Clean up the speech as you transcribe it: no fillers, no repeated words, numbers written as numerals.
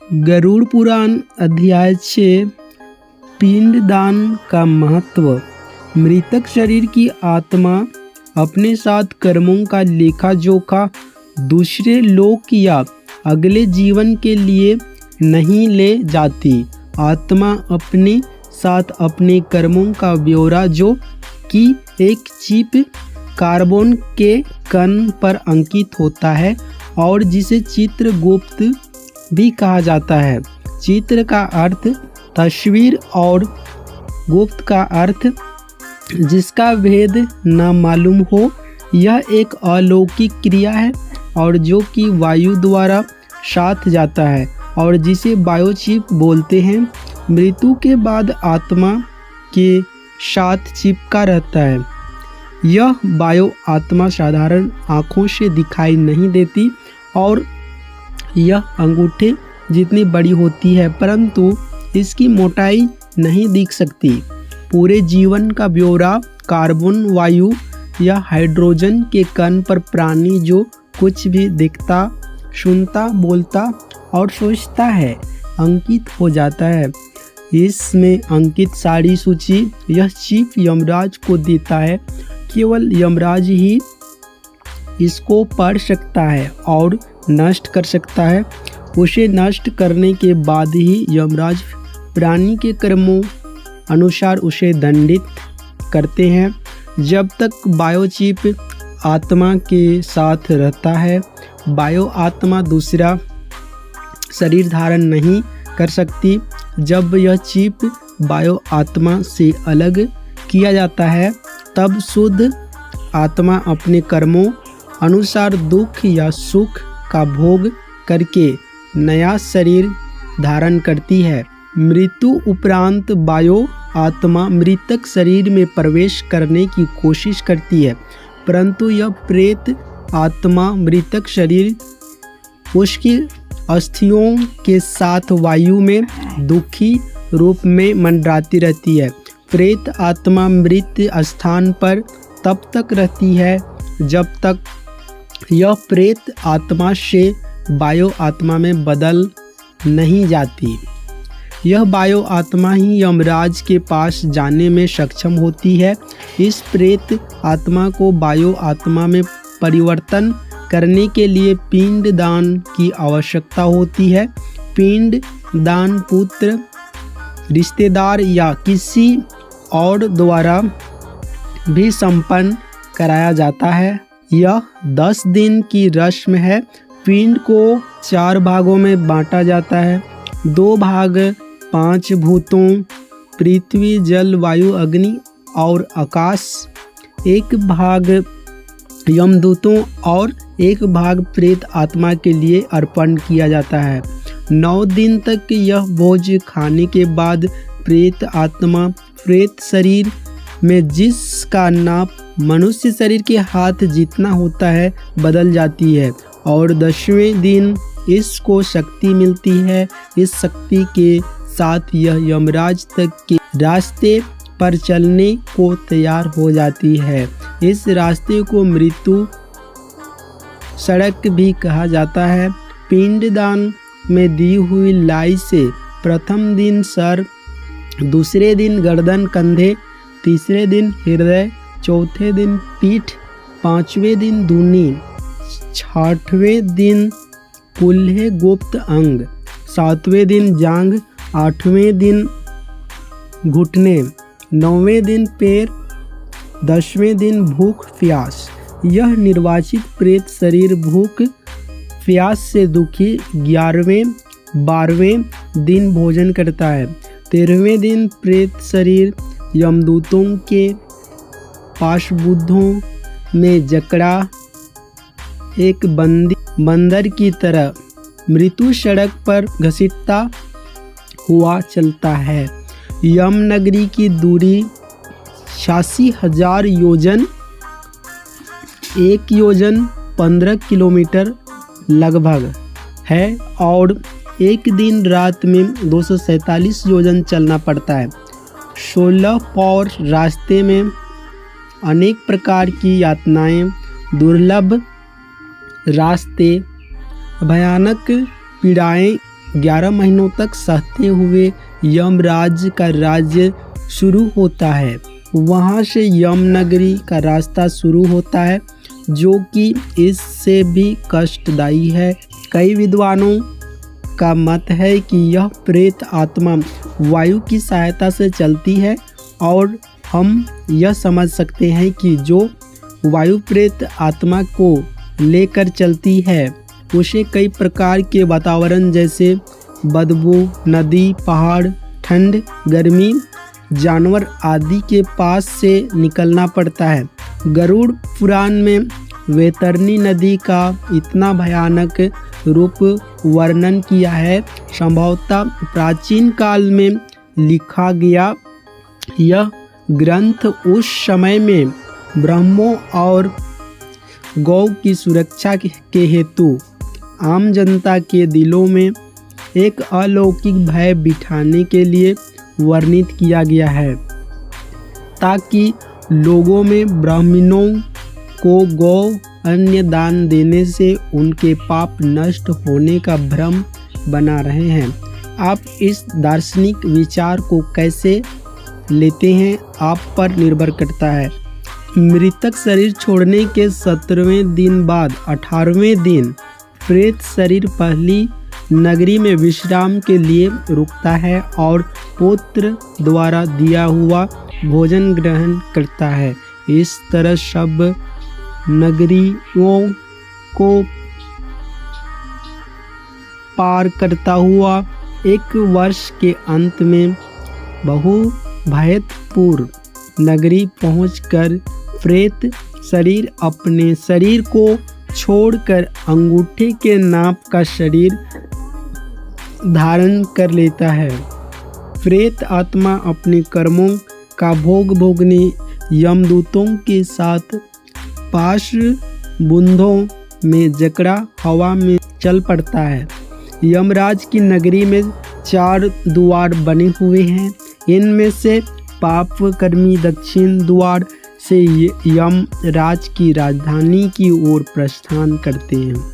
गरुड़ पुराण अध्याय 6 पिंडदान का महत्व। मृतक शरीर की आत्मा अपने साथ कर्मों का लेखा जोखा दूसरे लोक या अगले जीवन के लिए नहीं ले जाती। आत्मा अपने साथ अपने कर्मों का ब्यौरा जो कि एक चिप कार्बन के कण पर अंकित होता है और जिसे चित्रगुप्त भी कहा जाता है। चित्र का अर्थ तस्वीर और गुप्त का अर्थ जिसका भेद न मालूम हो। यह एक अलौकिक क्रिया है और जो कि वायु द्वारा साथ जाता है और जिसे बायोचिप बोलते हैं। मृत्यु के बाद आत्मा के साथ चिपका रहता है। यह बायो आत्मा साधारण आँखों से दिखाई नहीं देती और यह अंगूठे जितनी बड़ी होती है, परंतु इसकी मोटाई नहीं दिख सकती। पूरे जीवन का ब्यौरा कार्बन, वायु या हाइड्रोजन के कण पर प्राणी जो कुछ भी दिखता, सुनता, बोलता और सोचता है अंकित हो जाता है। इसमें अंकित सारी सूची यह चिप यमराज को देता है। केवल यमराज ही इसको पढ़ सकता है और नष्ट कर सकता है। उसे नष्ट करने के बाद ही यमराज प्राणी के कर्मों अनुसार उसे दंडित करते हैं। जब तक बायोचिप आत्मा के साथ रहता है, बायो आत्मा दूसरा शरीर धारण नहीं कर सकती। जब यह चिप बायो आत्मा से अलग किया जाता है, तब शुद्ध आत्मा अपने कर्मों अनुसार दुख या सुख का भोग करके नया शरीर धारण करती है। मृत्यु उपरांत बायो आत्मा मृतक शरीर में प्रवेश करने की कोशिश करती है, परंतु यह प्रेत आत्मा मृतक शरीर उसकी अस्थियों के साथ वायु में दुखी रूप में मंडराती रहती है। प्रेत आत्मा मृत स्थान पर तब तक रहती है जब तक यह प्रेत आत्मा से बायो आत्मा में बदल नहीं जाती। यह बायो आत्मा ही यमराज के पास जाने में सक्षम होती है। इस प्रेत आत्मा को बायो आत्मा में परिवर्तन करने के लिए पिंड दान की आवश्यकता होती है। पिंड दान पुत्र, रिश्तेदार या किसी और द्वारा भी संपन्न कराया जाता है। यह 10 दिन की रस्म है। पिंड को 4 भागों में बांटा जाता है। 2 भाग 5 भूतों पृथ्वी, जल, वायु, अग्नि और आकाश, 1 भाग यमदूतों और 1 भाग प्रेत आत्मा के लिए अर्पण किया जाता है। 9 दिन तक यह भोज खाने के बाद प्रेत आत्मा प्रेत शरीर में जिसका नाप मनुष्य शरीर के हाथ जितना होता है बदल जाती है और 10वें दिन इसको शक्ति मिलती है। इस शक्ति के साथ यह यमराज तक के रास्ते पर चलने को तैयार हो जाती है। इस रास्ते को मृत्यु सड़क भी कहा जाता है। पिंडदान में दी हुई लाई से प्रथम दिन सर, दूसरे दिन गर्दन, कंधे, तीसरे दिन हृदय, चौथे दिन पीठ, 5वें दिन धुनी, 6वें दिन कुल्हे गुप्त अंग, 7वें दिन जांघ, 8वें दिन घुटने, 9वें दिन पैर, 10वें दिन भूख प्यास। यह निर्वाचित प्रेत शरीर भूख प्यास से दुखी 11वें 12वें दिन भोजन करता है। 13वें दिन प्रेत शरीर यमदूतों के पाशबुद्धों में जकड़ा एक बंदर की तरह मृत्यु सड़क पर घसीटता हुआ चलता है। यम नगरी की दूरी 86,000 योजन, 1 योजन 15 किलोमीटर लगभग है और एक दिन रात में 247 योजन चलना पड़ता है। 16 पौर रास्ते में अनेक प्रकार की यातनाएं, दुर्लभ रास्ते, भयानक पीड़ाएं 11 महीनों तक सहते हुए यमराज का राज्य शुरू होता है। वहाँ से यम नगरी का रास्ता शुरू होता है, जो कि इससे भी कष्टदायी है। कई विद्वानों का मत है कि यह प्रेत आत्मा वायु की सहायता से चलती है, और हम यह समझ सकते हैं कि जो वायु प्रेत आत्मा को लेकर चलती है उसे कई प्रकार के वातावरण जैसे बदबू, नदी, पहाड़, ठंड, गर्मी, जानवर आदि के पास से निकलना पड़ता है। गरुड़ पुराण में वैतरणी नदी का इतना भयानक रूप वर्णन किया है। संभवतः प्राचीन काल में लिखा गया यह ग्रंथ उस समय में ब्राह्मणों और गौ की सुरक्षा के हेतु आम जनता के दिलों में एक अलौकिक भय बिठाने के लिए वर्णित किया गया है, ताकि लोगों में ब्राह्मणों को गौ अन्य दान देने से उनके पाप नष्ट होने का भ्रम बना रहे हैं। आप इस दार्शनिक विचार को कैसे लेते हैं आप पर निर्भर करता है। मृतक शरीर छोड़ने के 17वें दिन बाद 18वें दिन प्रेत शरीर पहली नगरी में विश्राम के लिए रुकता है और पुत्र द्वारा दिया हुआ भोजन ग्रहण करता है। इस तरह सब नगरियों को पार करता हुआ एक वर्ष के अंत में बहु भयपूर्ण नगरी पहुंचकर प्रेत शरीर अपने शरीर को छोड़कर अंगूठे के नाप का शरीर धारण कर लेता है। प्रेत आत्मा अपने कर्मों का भोग भोगने यमदूतों के साथ पाश बूंदों में जकड़ा हवा में चल पड़ता है। यमराज की नगरी में 4 द्वार बने हुए हैं। इनमें से पाप कर्मी दक्षिण द्वार से यमराज की राजधानी की ओर प्रस्थान करते हैं।